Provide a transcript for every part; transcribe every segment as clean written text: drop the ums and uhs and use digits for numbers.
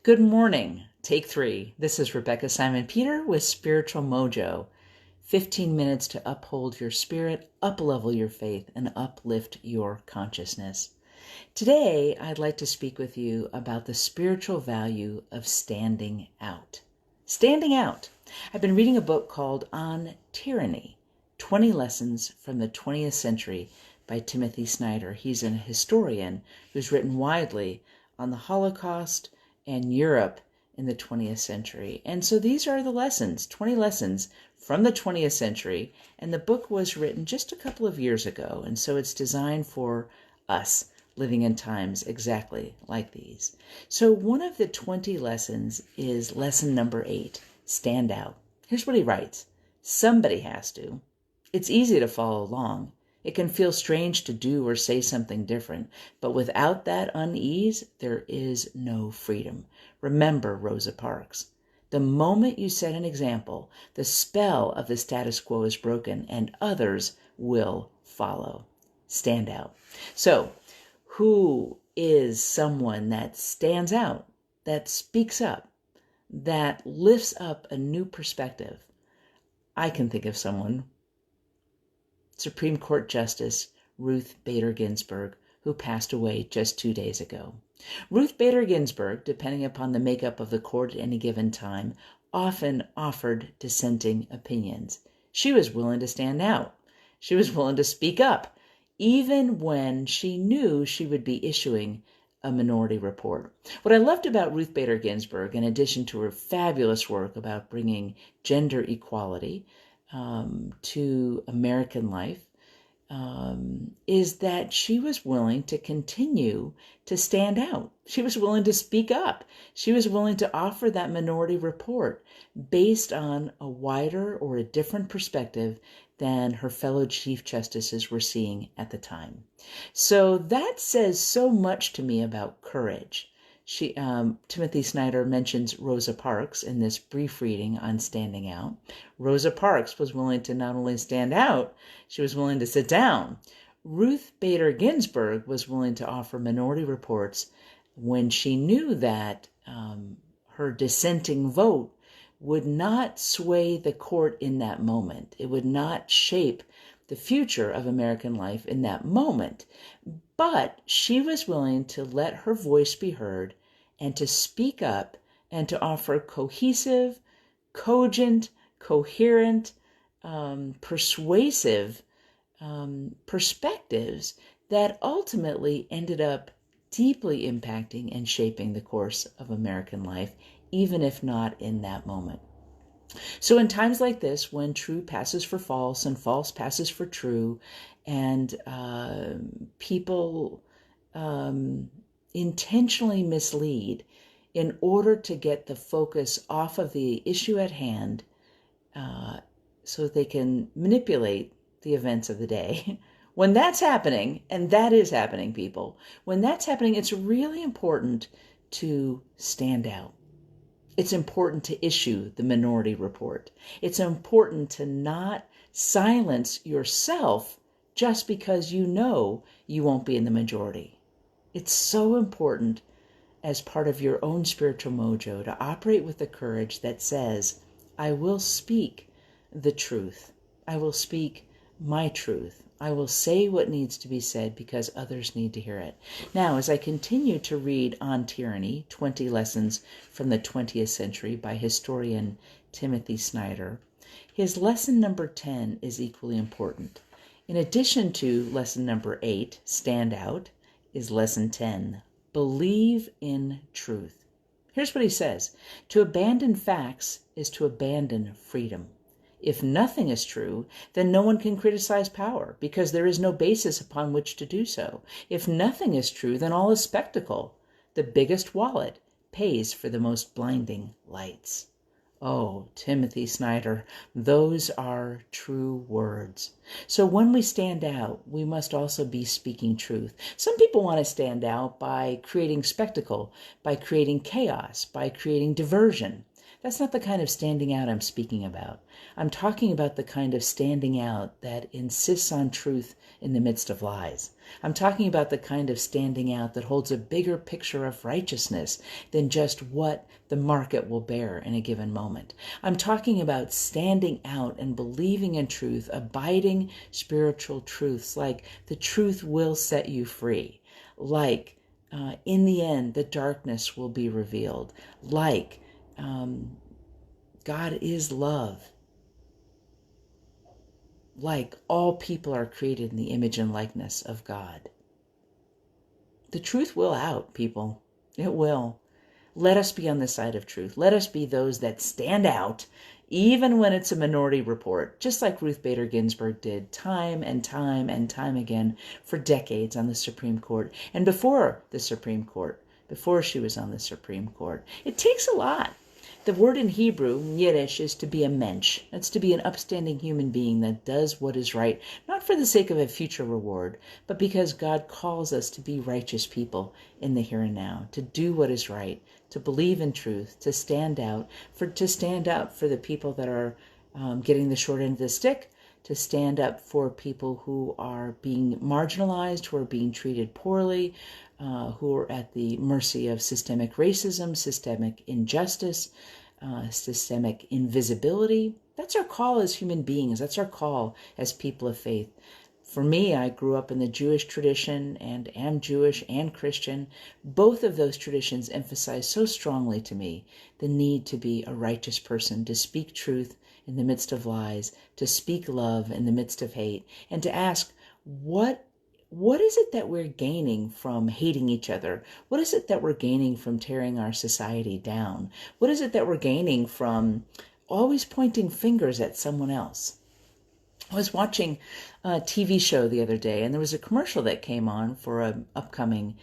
Good morning. Take 3. This is Rebecca Simon Peter with Spiritual Mojo. 15 minutes to uphold your spirit, up-level your faith, and uplift your consciousness. Today, I'd like to speak with you about the spiritual value of standing out. Standing out. I've been reading a book called On Tyranny, 20 Lessons from the 20th Century by Timothy Snyder. He's a historian who's written widely on the Holocaust and Europe in the 20th century. And so these are the lessons, 20 lessons from the 20th century. And the book was written just a couple of years ago. And so it's designed for us living in times exactly like these. So one of the 20 lessons is lesson number 8, stand out. Here's what he writes. Somebody has to. It's easy to follow along. It can feel strange to do or say something different, but without that unease, there is no freedom. Remember Rosa Parks. The moment you set an example, the spell of the status quo is broken and others will follow. Stand out. So, who is someone that stands out, that speaks up, that lifts up a new perspective? I can think of someone. Supreme Court Justice Ruth Bader Ginsburg, who passed away just 2 days ago. Ruth Bader Ginsburg, depending upon the makeup of the court at any given time, often offered dissenting opinions. She was willing to stand out. She was willing to speak up, even when she knew she would be issuing a minority report. What I loved about Ruth Bader Ginsburg, in addition to her fabulous work about bringing gender equality to American life, is that she was willing to continue to stand out. She was willing to speak up. She was willing to offer that minority report based on a wider or a different perspective than her fellow Chief Justices were seeing at the time. So that says so much to me about courage. Timothy Snyder mentions Rosa Parks in this brief reading on standing out. Rosa Parks was willing to not only stand out, she was willing to sit down. Ruth Bader Ginsburg was willing to offer minority reports when she knew that her dissenting vote would not sway the court in that moment. It would not shape the future of American life in that moment. But she was willing to let her voice be heard and to speak up and to offer cohesive, cogent, coherent, persuasive perspectives that ultimately ended up deeply impacting and shaping the course of American life, even if not in that moment. So in times like this, when true passes for false and false passes for true, and people intentionally mislead in order to get the focus off of the issue at hand, so they can manipulate the events of the day. When that's happening, and that is happening, people, when that's happening, it's really important to stand out. It's important to issue the minority report. It's important to not silence yourself just because you know you won't be in the majority. It's so important as part of your own spiritual mojo to operate with the courage that says, I will speak the truth. I will speak my truth. I will say what needs to be said because others need to hear it. Now, as I continue to read On Tyranny, 20 Lessons from the 20th Century by historian Timothy Snyder, his lesson number 10 is equally important. In addition to lesson number 8, stand out, is lesson 10, believe in truth. Here's what he says. To abandon facts is to abandon freedom. If nothing is true, then no one can criticize power because there is no basis upon which to do so. If nothing is true, then all is spectacle. The biggest wallet pays for the most blinding lights. Oh, Timothy Snyder, those are true words. So when we stand out, we must also be speaking truth. Some people want to stand out by creating spectacle, by creating chaos, by creating diversion. That's not the kind of standing out I'm speaking about. I'm talking about the kind of standing out that insists on truth in the midst of lies. I'm talking about the kind of standing out that holds a bigger picture of righteousness than just what the market will bear in a given moment. I'm talking about standing out and believing in truth, abiding spiritual truths like the truth will set you free, like in the end, the darkness will be revealed, like God is love, like all people are created in the image and likeness of God. The truth will out, people. It will. Let us be on the side of truth. Let us be those that stand out, even when it's a minority report, just like Ruth Bader Ginsburg did time and time and time again for decades on the Supreme Court and before the Supreme Court, before she was on the Supreme Court. It takes a lot. The word in Hebrew, Yiddish, is to be a mensch. It's to be an upstanding human being that does what is right, not for the sake of a future reward, but because God calls us to be righteous people in the here and now, to do what is right, to believe in truth, to stand out for the people that are getting the short end of the stick, to stand up for people who are being marginalized, who are being treated poorly, who are at the mercy of systemic racism, systemic injustice, systemic invisibility. That's our call as human beings. That's our call as people of faith. For me, I grew up in the Jewish tradition and am Jewish and Christian. Both of those traditions emphasize so strongly to me the need to be a righteous person, to speak truth in the midst of lies, to speak love in the midst of hate, and to ask, what is it that we're gaining from hating each other? What is it that we're gaining from tearing our society down? What is it that we're gaining from always pointing fingers at someone else? I was watching a TV show the other day, and there was a commercial that came on for an upcoming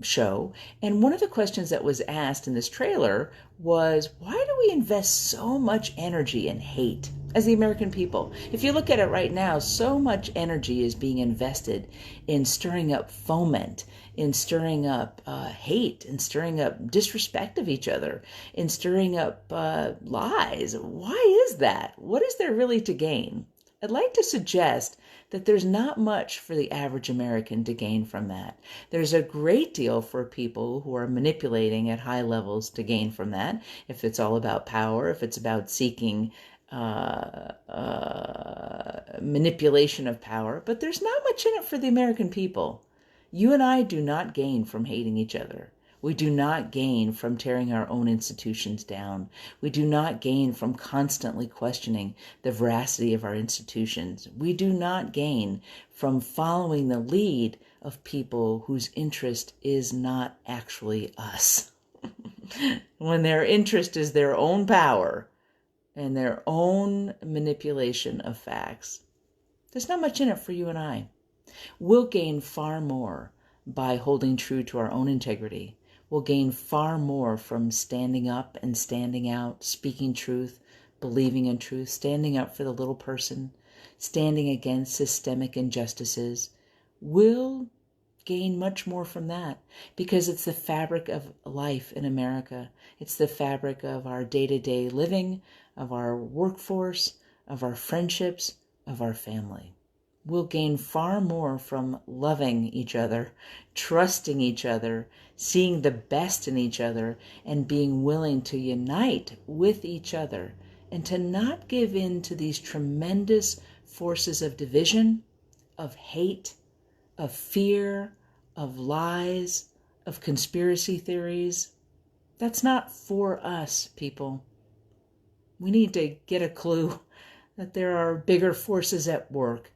show. And one of the questions that was asked in this trailer was, why do we invest so much energy in hate as the American people? If you look at it right now, so much energy is being invested in stirring up foment, in stirring up hate, in stirring up disrespect of each other, in stirring up lies. Why is that? What is there really to gain? I'd like to suggest that there's not much for the average American to gain from that. There's a great deal for people who are manipulating at high levels to gain from that. If it's all about power, if it's about seeking manipulation of power, but there's not much in it for the American people. You and I do not gain from hating each other. We do not gain from tearing our own institutions down. We do not gain from constantly questioning the veracity of our institutions. We do not gain from following the lead of people whose interest is not actually us. When their interest is their own power and their own manipulation of facts, there's not much in it for you and I. We'll gain far more by holding true to our own integrity. We'll gain far more from standing up and standing out, speaking truth, believing in truth, standing up for the little person, standing against systemic injustices. We'll gain much more from that because it's the fabric of life in America. It's the fabric of our day-to-day living, of our workforce, of our friendships, of our family. We'll gain far more from loving each other, trusting each other, seeing the best in each other, and being willing to unite with each other and to not give in to these tremendous forces of division, of hate, of fear, of lies, of conspiracy theories. That's not for us, people. We need to get a clue that there are bigger forces at work.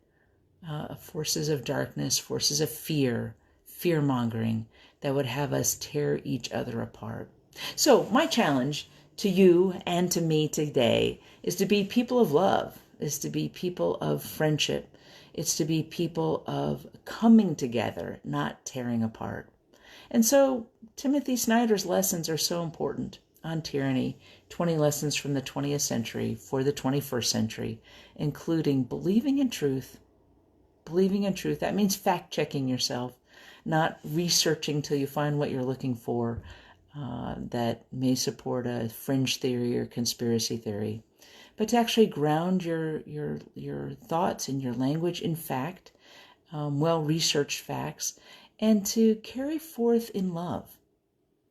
Forces of darkness, forces of fear, fear-mongering that would have us tear each other apart. So my challenge to you and to me today is to be people of love, is to be people of friendship. It's to be people of coming together, not tearing apart. And so Timothy Snyder's lessons are so important on tyranny, 20 lessons from the 20th century for the 21st century, including believing in truth. Believing in truth, that means fact-checking yourself, not researching till you find what you're looking for, that may support a fringe theory or conspiracy theory, but to actually ground your thoughts and your language in fact, well-researched facts, and to carry forth in love.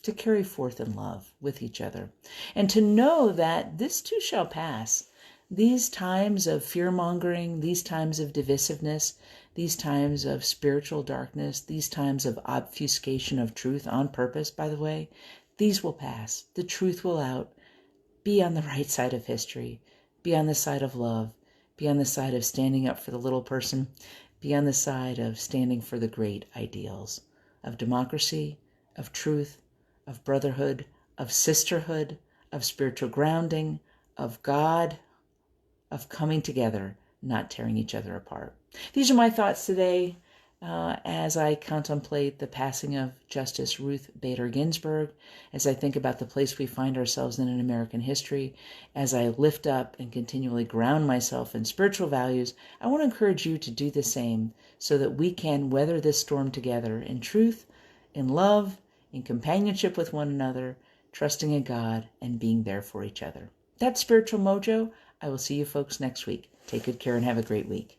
To carry forth in love with each other, and to know that this too shall pass. These times of fear-mongering, these times of divisiveness, these times of spiritual darkness, these times of obfuscation of truth on purpose, by the way, these will pass. The truth will out. Be on the right side of history. Be on the side of love. Be on the side of standing up for the little person. Be on the side of standing for the great ideals of democracy, of truth, of brotherhood, of sisterhood, of spiritual grounding, of God, of coming together, not tearing each other apart. These are my thoughts today as I contemplate the passing of Justice Ruth Bader Ginsburg, as I think about the place we find ourselves in American history, as I lift up and continually ground myself in spiritual values. I want to encourage you to do the same so that we can weather this storm together in truth, in love, in companionship with one another, trusting in God, and being there for each other. That's Spiritual Mojo. I will see you folks next week. Take good care and have a great week.